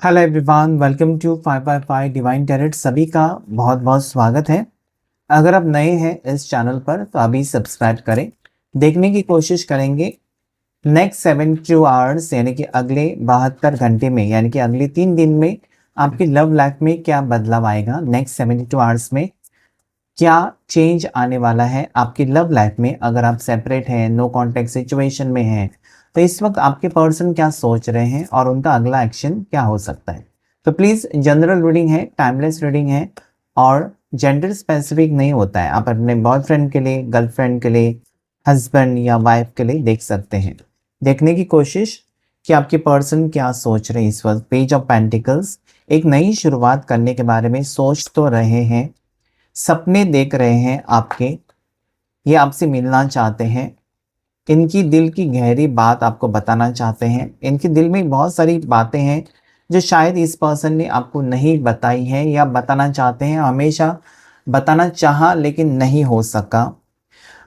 Hello everyone, welcome to 555 divine tarot. सभी का बहुत बहुत स्वागत है। अगर आप नए हैं इस चैनल पर तो अभी सब्सक्राइब करें। देखने की कोशिश करेंगे नेक्स्ट 72 आवर्स यानी कि अगले 72 घंटे में, यानी कि अगले 3 दिन में आपकी लव लाइफ में क्या बदलाव आएगा। नेक्स्ट 72 आवर्स में क्या चेंज आने वाला है आपकी लव लाइफ में। अगर आप सेपरेट हैं, नो कॉन्टेक्ट सिचुएशन में हैं, तो इस वक्त आपके पर्सन क्या सोच रहे हैं और उनका अगला एक्शन क्या हो सकता है। तो प्लीज़, जनरल रीडिंग है, टाइमलेस रीडिंग है और जेंडर स्पेसिफिक नहीं होता है। आप अपने बॉयफ्रेंड के लिए, गर्लफ्रेंड के लिए, हस्बैंड या वाइफ के लिए देख सकते हैं। देखने की कोशिश कि आपके पर्सन क्या सोच रहे हैं इस वक्त। पेज ऑफ पेंटिकल्स, एक नई शुरुआत करने के बारे में सोच तो रहे हैं, सपने देख रहे हैं आपके, ये आपसे मिलना चाहते हैं। इनकी दिल की गहरी बात आपको बताना चाहते हैं। इनके दिल में बहुत सारी बातें हैं जो शायद इस पर्सन ने आपको नहीं बताई है या बताना चाहते हैं। हमेशा बताना चाहा लेकिन नहीं हो सका।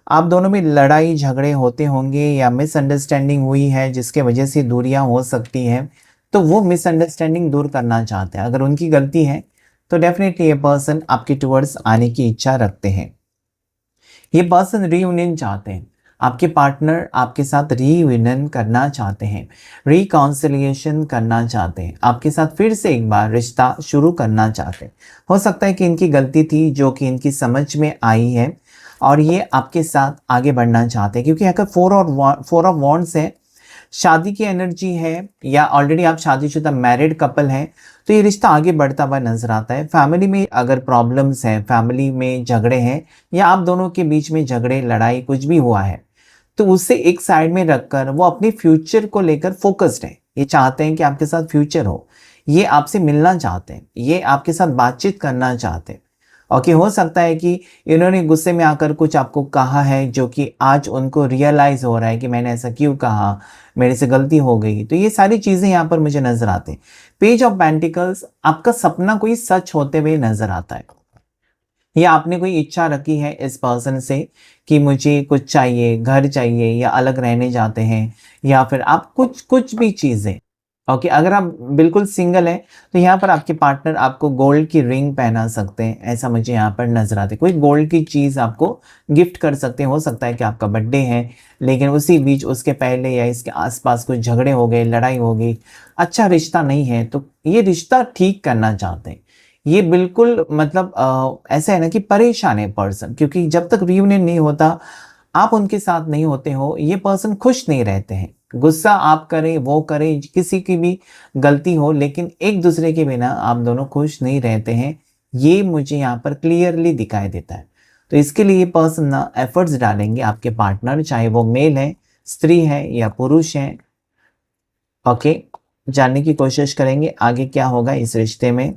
आप दोनों में लड़ाई झगड़े होते होंगे या मिसअंडरस्टैंडिंग हुई है जिसके वजह से दूरियां हो सकती हैं। तो वो मिसअंडरस्टैंडिंग दूर करना चाहते हैं। अगर उनकी गलती है तो डेफिनेटली ये पर्सन आपके टुवर्ड्स आने की इच्छा रखते हैं। ये पर्सन रीयूनियन चाहते हैं। आपके पार्टनर आपके साथ रीयूनियन करना चाहते हैं, रिकॉन्सिलिएशन करना चाहते हैं, आपके साथ फिर से एक बार रिश्ता शुरू करना चाहते हैं। हो सकता है कि इनकी गलती थी जो कि इनकी समझ में आई है और ये आपके साथ आगे बढ़ना चाहते हैं, क्योंकि अगर फोर ऑफ वॉन्ड्स है, शादी की एनर्जी है या ऑलरेडी आप शादीशुदा मैरिड कपल हैं, तो ये रिश्ता आगे बढ़ता हुआ नजर आता है। फैमिली में अगर प्रॉब्लम्स हैं, फैमिली में झगड़े हैं या आप दोनों के बीच में झगड़े लड़ाई कुछ भी हुआ है, तो उसे एक साइड में रखकर वो अपने फ्यूचर को लेकर फोकस्ड है। ये चाहते हैं कि आपके साथ फ्यूचर हो, ये आपसे मिलना चाहते हैं, ये आपके साथ बातचीत करना चाहते हैं। ओके, हो सकता है कि इन्होंने गुस्से में आकर कुछ आपको कहा है जो कि आज उनको रियलाइज हो रहा है कि मैंने ऐसा क्यों कहा, मेरे से गलती हो गई। तो ये सारी चीजें यहाँ पर मुझे नजर आते हैं। पेज ऑफ पेंटिकल्स, आपका सपना कोई सच होते हुए नजर आता है या आपने कोई इच्छा रखी है इस पर्सन से कि मुझे कुछ चाहिए, घर चाहिए या अलग रहने जाते हैं या फिर आप कुछ कुछ भी चीज़ें। ओके, अगर आप बिल्कुल सिंगल हैं तो यहाँ पर आपके पार्टनर आपको गोल्ड की रिंग पहना सकते हैं, ऐसा मुझे यहाँ पर नजर आता है। कोई गोल्ड की चीज़ आपको गिफ्ट कर सकते हैं। हो सकता है कि आपका बर्थडे है लेकिन उसी बीच उसके पहले या इसके आसपास कुछ झगड़े हो गए, लड़ाई हो गई, अच्छा रिश्ता नहीं है, तो ये रिश्ता ठीक करना चाहते हैं। ये बिल्कुल मतलब ऐसा है ना कि परेशान है पर्सन, क्योंकि जब तक रियूनियन नहीं होता, आप उनके साथ नहीं होते हो, ये पर्सन खुश नहीं रहते हैं। गुस्सा आप करें, वो करें, किसी की भी गलती हो, लेकिन एक दूसरे के बिना आप दोनों खुश नहीं रहते हैं। ये मुझे यहाँ पर क्लियरली दिखाई देता है। तो इसके लिए पर्सन ना एफर्ट्स डालेंगे, आपके पार्टनर, चाहे वो मेल है, स्त्री है या पुरुष है। ओके, जानने की कोशिश करेंगे आगे क्या होगा इस रिश्ते में।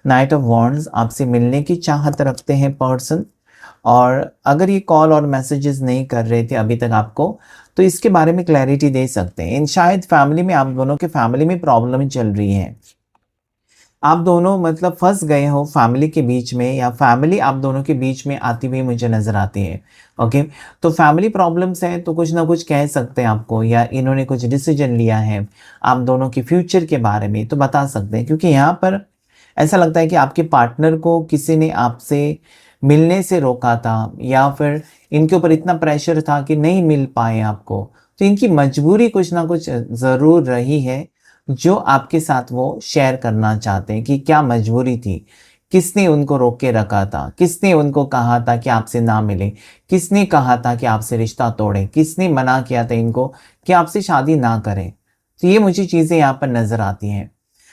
नाइट ऑफ वॉन्ड्स, आपसे मिलने की चाहत रखते हैं पर्सन। और अगर ये कॉल और मैसेजेस नहीं कर रहे थे अभी तक आपको, तो इसके बारे में क्लैरिटी दे सकते हैं। इन शायद फैमिली में, आप दोनों के फैमिली में प्रॉब्लम चल रही है। आप दोनों मतलब फंस गए हो फैमिली के बीच में या फैमिली आप दोनों के बीच में आती हुई मुझे नज़र आती है। ओके, तो फैमिली प्रॉब्लम्स हैं तो कुछ ना कुछ कह सकते हैं आपको, या इन्होंने कुछ डिसीजन लिया है आप दोनों के फ्यूचर के बारे में तो बता सकते हैं। क्योंकि यहाँ पर ऐसा लगता है कि आपके पार्टनर को किसी ने आपसे मिलने से रोका था या फिर इनके ऊपर इतना प्रेशर था कि नहीं मिल पाए आपको। तो इनकी मजबूरी कुछ ना कुछ ज़रूर रही है जो आपके साथ वो शेयर करना चाहते हैं कि क्या मजबूरी थी, किसने उनको रोक के रखा था, किसने उनको कहा था कि आपसे ना मिले, किसने कहा था कि आपसे रिश्ता तोड़ें, किसने मना किया था इनको कि आपसे शादी ना करें। तो ये मुझे चीज़ें यहाँ पर नज़र आती हैं।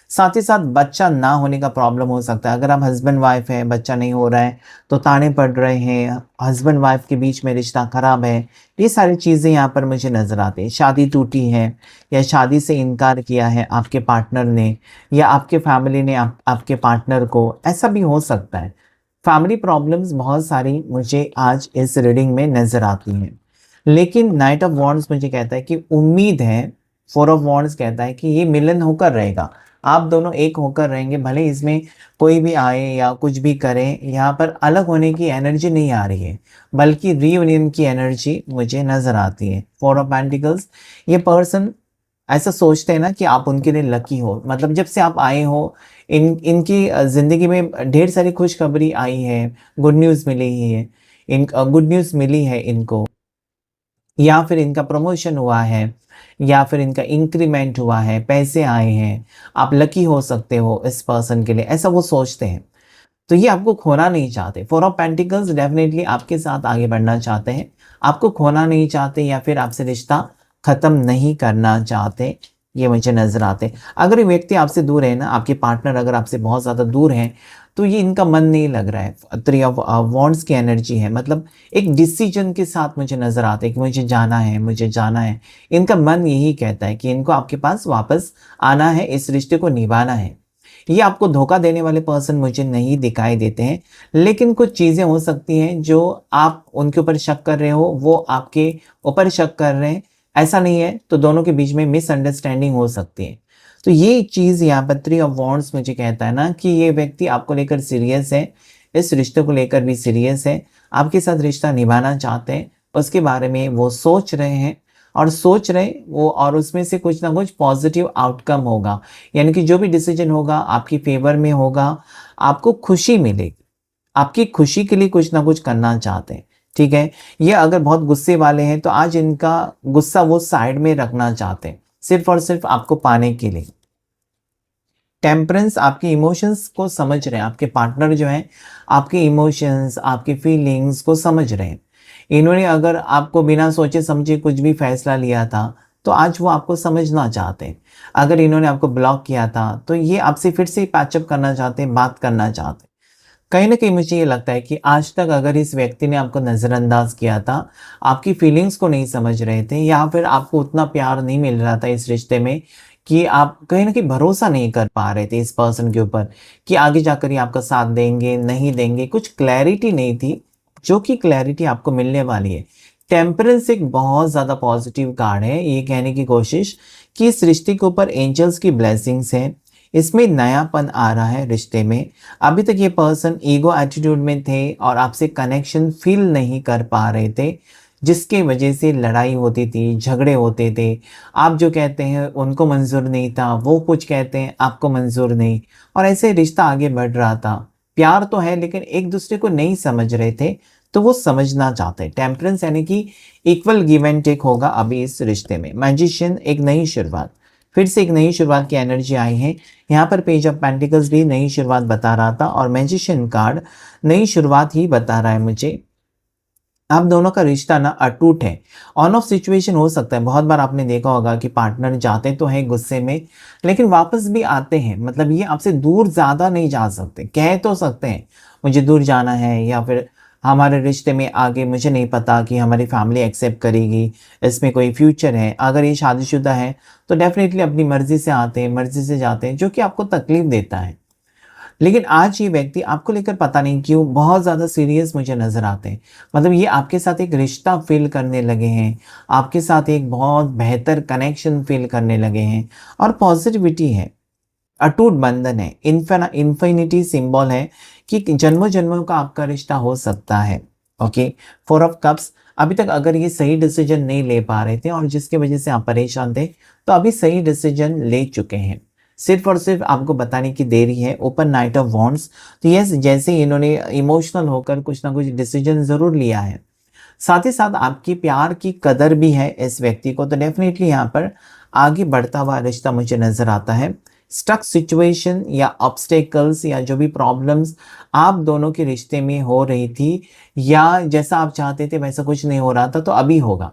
साथ ही साथ बच्चा ना होने का प्रॉब्लम हो सकता है। अगर आप हस्बैंड वाइफ हैं, बच्चा नहीं हो रहा है तो ताने पड़ रहे हैं, हस्बैंड वाइफ के बीच में रिश्ता खराब है, ये सारी चीज़ें यहाँ पर मुझे नज़र आती हैं। शादी टूटी है या शादी से इनकार किया है आपके पार्टनर ने या आपके फैमिली ने आपके पार्टनर को, ऐसा भी हो सकता है। फैमिली प्रॉब्लम्स बहुत सारी मुझे आज इस रीडिंग में नज़र आती हैं। लेकिन नाइट ऑफ वॉन्ड्स मुझे कहता है कि उम्मीद है, फोर ऑफ वॉन्ड्स कहता है कि ये मिलन होकर रहेगा, आप दोनों एक होकर रहेंगे। भले इसमें कोई भी आए या कुछ भी करें, यहाँ पर अलग होने की एनर्जी नहीं आ रही है बल्कि रीयूनियन की एनर्जी मुझे नज़र आती है। फोर ऑफ पेंटिकल्स, ये पर्सन ऐसा सोचते हैं ना कि आप उनके लिए लकी हो। मतलब जब से आप आए हो इनकी ज़िंदगी में ढेर सारी खुशखबरी आई है, गुड न्यूज़ मिली है, गुड न्यूज़ मिली है इनको, या फिर इनका प्रमोशन हुआ है, या फिर इनका इंक्रीमेंट हुआ है, पैसे आए हैं, आप लकी हो सकते हो इस पर्सन के लिए, ऐसा वो सोचते हैं। तो ये आपको खोना नहीं चाहते। फोर ऑफ पेंटिकल्स डेफिनेटली आपके साथ आगे बढ़ना चाहते हैं, आपको खोना नहीं चाहते या फिर आपसे रिश्ता ख़त्म नहीं करना चाहते, ये मुझे नज़र आते हैं। अगर ये व्यक्ति आपसे दूर है ना, आपके पार्टनर अगर आपसे बहुत ज़्यादा दूर हैं, तो ये इनका मन नहीं लग रहा है। थ्री ऑफ वॉन्ड्स की एनर्जी है, मतलब एक डिसीजन के साथ मुझे नज़र आते हैं कि मुझे जाना है, मुझे जाना है। इनका मन यही कहता है कि इनको आपके पास वापस आना है, इस रिश्ते को निभाना है। ये आपको धोखा देने वाले पर्सन मुझे नहीं दिखाई देते हैं, लेकिन कुछ चीज़ें हो सकती हैं जो आप उनके ऊपर शक कर रहे हो, वो आपके ऊपर शक कर रहे हैं, ऐसा नहीं है, तो दोनों के बीच में मिसअंडरस्टैंडिंग हो सकती है। तो ये चीज़ यहाँ पर थ्री ऑफ वॉन्ड्स मुझे कहता है ना कि ये व्यक्ति आपको लेकर सीरियस है, इस रिश्ते को लेकर भी सीरियस है, आपके साथ रिश्ता निभाना चाहते हैं, उसके बारे में वो सोच रहे हैं और सोच रहे वो, और उसमें से कुछ ना कुछ पॉजिटिव आउटकम होगा। यानी कि जो भी डिसीजन होगा आपकी फेवर में होगा, आपको खुशी मिलेगी। आपकी खुशी के लिए कुछ ना कुछ करना चाहते हैं, ठीक है? ये अगर बहुत गुस्से वाले हैं तो आज इनका गुस्सा वो साइड में रखना चाहते हैं, सिर्फ़ और सिर्फ़ आपको पाने के लिए। टेम्परेंस आपके इमोशंस को समझ रहे हैं, आपके पार्टनर जो हैं, आपके इमोशंस, आपकी फीलिंग्स को समझ रहे हैं। इन्होंने अगर आपको बिना सोचे समझे कुछ भी फैसला लिया था, तो आज वो आपको समझना चाहते हैं। अगर इन्होंने आपको ब्लॉक किया था, तो ये आपसे फिर से पैचअप करना चाहते हैं, बात करना चाहते हैं। कहीं न कहीं मुझे ये लगता है कि आज तक अगर इस व्यक्ति ने आपको नज़रअंदाज किया था, आपकी फीलिंग्स को नहीं समझ रहे थे या फिर आपको उतना प्यार नहीं मिल रहा था इस रिश्ते में कि आप कहीं न कहीं भरोसा नहीं कर पा रहे थे इस पर्सन के ऊपर कि आगे जाकर ये आपका साथ देंगे, नहीं देंगे, कुछ क्लैरिटी नहीं थी, जो कि क्लैरिटी आपको मिलने वाली है। टेम्परेंस एक बहुत ज़्यादा पॉज़िटिव कार्ड है, ये कहने की कोशिश कि इस रिश्ते के ऊपर एंजल्स की ब्लेसिंग्स हैं, इसमें नयापन आ रहा है रिश्ते में। अभी तक ये पर्सन ईगो एटीट्यूड में थे और आपसे कनेक्शन फ़ील नहीं कर पा रहे थे, जिसकी वजह से लड़ाई होती थी, झगड़े होते थे। आप जो कहते हैं उनको मंज़ूर नहीं था, वो कुछ कहते हैं आपको मंज़ूर नहीं, और ऐसे रिश्ता आगे बढ़ रहा था। प्यार तो है लेकिन एक-दूसरे को नहीं समझ रहे थे, तो वो समझना चाहते हैं। टेम्परेंस यानी कि इक्वल गिव एंड टेक होगा अभी इस रिश्ते में। मैजिशियन एक नई शुरुआत, फिर से एक नई शुरुआत की एनर्जी आई है। यहाँ पर पेज ऑफ पेंटिकल्स भी नई शुरुआत बता रहा था और मैजिशियन कार्ड नई शुरुआत ही बता रहा है मुझे। आप दोनों का रिश्ता ना अटूट है। ऑन ऑफ सिचुएशन हो सकता है, बहुत बार आपने देखा होगा कि पार्टनर जाते तो हैं गुस्से में, लेकिन वापस भी आते हैं। मतलब ये आपसे दूर ज़्यादा नहीं जा सकते, कह तो सकते हैं मुझे दूर जाना है, या फिर हमारे रिश्ते में आगे मुझे नहीं पता कि हमारी फैमिली एक्सेप्ट करेगी, इसमें कोई फ्यूचर है। अगर ये शादीशुदा है तो डेफिनेटली अपनी मर्ज़ी से आते हैं, मर्ज़ी से जाते हैं, जो कि आपको तकलीफ़ देता है। लेकिन आज ये व्यक्ति आपको लेकर पता नहीं क्यों बहुत ज़्यादा सीरियस मुझे नज़र आते हैं। मतलब ये आपके साथ एक रिश्ता फ़ील करने लगे हैं, आपके साथ एक बहुत बेहतर कनेक्शन फ़ील करने लगे हैं और पॉज़िटिविटी है, अटूट बंधन है, इन्फिनिटी सिंबल है कि जन्मों-जन्मों का आपका रिश्ता हो सकता है। ओके, फोर ऑफ कप्स, अभी तक अगर ये सही डिसीज़न नहीं ले पा रहे थे और जिसकी वज़ह से आप परेशान थे, तो अभी सही डिसीज़न ले चुके हैं। सिर्फ़ और सिर्फ़ आपको बताने की देरी है। ओपन नाइट ऑफ वॉन्ड्स, तो यस, जैसे ही इन्होंने इमोशनल होकर कुछ ना कुछ डिसीज़न ज़रूर लिया है। साथ ही साथ आपकी प्यार की कदर भी है इस व्यक्ति को, तो डेफ़िनेटली यहाँ पर आगे बढ़ता हुआ रिश्ता मुझे नज़र आता है। स्टक सिचुएशन या ऑब्स्टेकल्स या जो भी प्रॉब्लम्स आप दोनों के रिश्ते में हो रही थी, या जैसा आप चाहते थे वैसा कुछ नहीं हो रहा था, तो अभी होगा।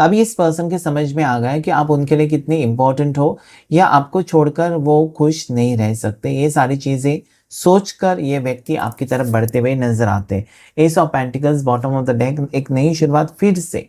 अभी इस पर्सन के समझ में आ गया है कि आप उनके लिए कितने इम्पोर्टेंट हो, या आपको छोड़कर वो खुश नहीं रह सकते। ये सारी चीज़ें सोचकर ये व्यक्ति आपकी तरफ बढ़ते हुए नज़र आते हैं। S of pentacles bottom of the deck, एक नई शुरुआत फिर से,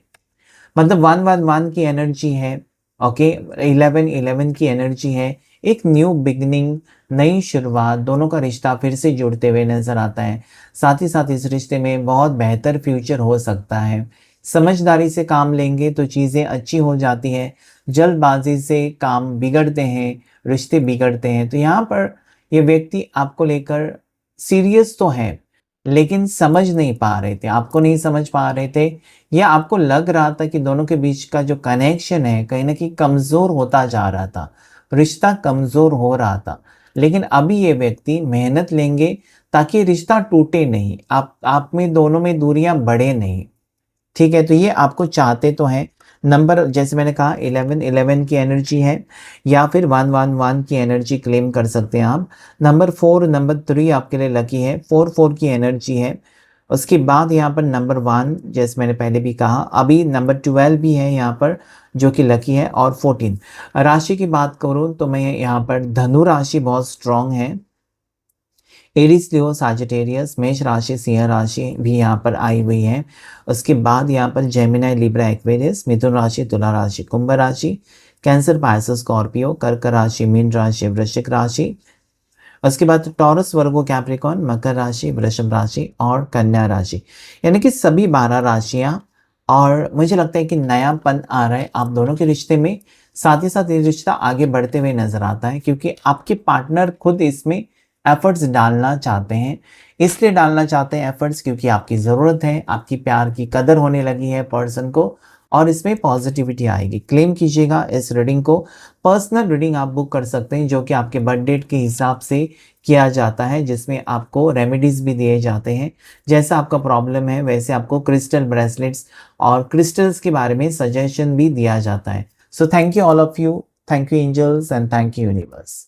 मतलब 1-1-1 की एनर्जी है, ओके, 11-11 की एनर्जी है, एक न्यू बिगिनिंग, नई शुरुआत, दोनों का रिश्ता फिर से जुड़ते हुए नज़र आता है। साथ ही साथ इस रिश्ते में बहुत बेहतर फ्यूचर हो सकता है। समझदारी से काम लेंगे तो चीज़ें अच्छी हो जाती हैं, जल्दबाज़ी से काम बिगड़ते हैं, रिश्ते बिगड़ते हैं। तो यहाँ पर ये व्यक्ति आपको लेकर सीरियस तो है, लेकिन समझ नहीं पा रहे थे, आपको नहीं समझ पा रहे थे, या आपको लग रहा था कि दोनों के बीच का जो कनेक्शन है कहीं न कहीं कमज़ोर होता जा रहा था, रिश्ता कमज़ोर हो रहा था। लेकिन अभी ये व्यक्ति मेहनत लेंगे ताकि रिश्ता टूटे नहीं, आप में दोनों में दूरियाँ बढ़े नहीं। ठीक है, तो ये आपको चाहते तो हैं। नंबर जैसे मैंने कहा 11-11 की एनर्जी है, या फिर 1-1-1 की एनर्जी क्लेम कर सकते हैं आप। नंबर 4, नंबर 3 आपके लिए लकी है, 4-4 की एनर्जी है। उसके बाद यहाँ पर नंबर 1 जैसे मैंने पहले भी कहा, अभी नंबर 12 भी है यहाँ पर जो कि लकी है, और 14। राशि की बात करूँ तो मैं यहाँ पर धनु राशि बहुत स्ट्रॉन्ग है। एरीज, लियो, साजिटेरियस, मेष राशि, सिंह राशि भी यहाँ पर आई हुई है। उसके बाद यहाँ पर जेमिनी, लिब्रा, एक्वेरियस, मिथुन राशि, तुला राशि, कुंभ राशि, कैंसर, पाइसेस, स्कॉर्पियो, कर्क राशि, मीन राशि, वृश्चिक राशि। उसके बाद टॉरस, वर्गो, कैप्रिकॉन, मकर राशि, वृषभ राशि और कन्या राशि। यानी कि सभी 12 राशियां, और मुझे लगता है कि नयापन आ रहा है आप दोनों के रिश्ते में। साथ ही साथ ये रिश्ता आगे बढ़ते हुए नजर आता है, क्योंकि आपके पार्टनर खुद इसमें एफर्ट्स डालना चाहते हैं। इसलिए डालना चाहते हैं एफर्ट्स क्योंकि आपकी ज़रूरत है, आपकी प्यार की कदर होने लगी है पर्सन को, और इसमें पॉजिटिविटी आएगी। क्लेम कीजिएगा इस रीडिंग को। पर्सनल रीडिंग आप बुक कर सकते हैं जो कि आपके बर्थ डेट के हिसाब से किया जाता है, जिसमें आपको रेमेडीज़ भी दिए जाते हैं। जैसा आपका प्रॉब्लम है वैसे आपको क्रिस्टल ब्रेसलेट्स और क्रिस्टल्स के बारे में सजेशन भी दिया जाता है। So thank you all of you, thank you angels and thank you universe.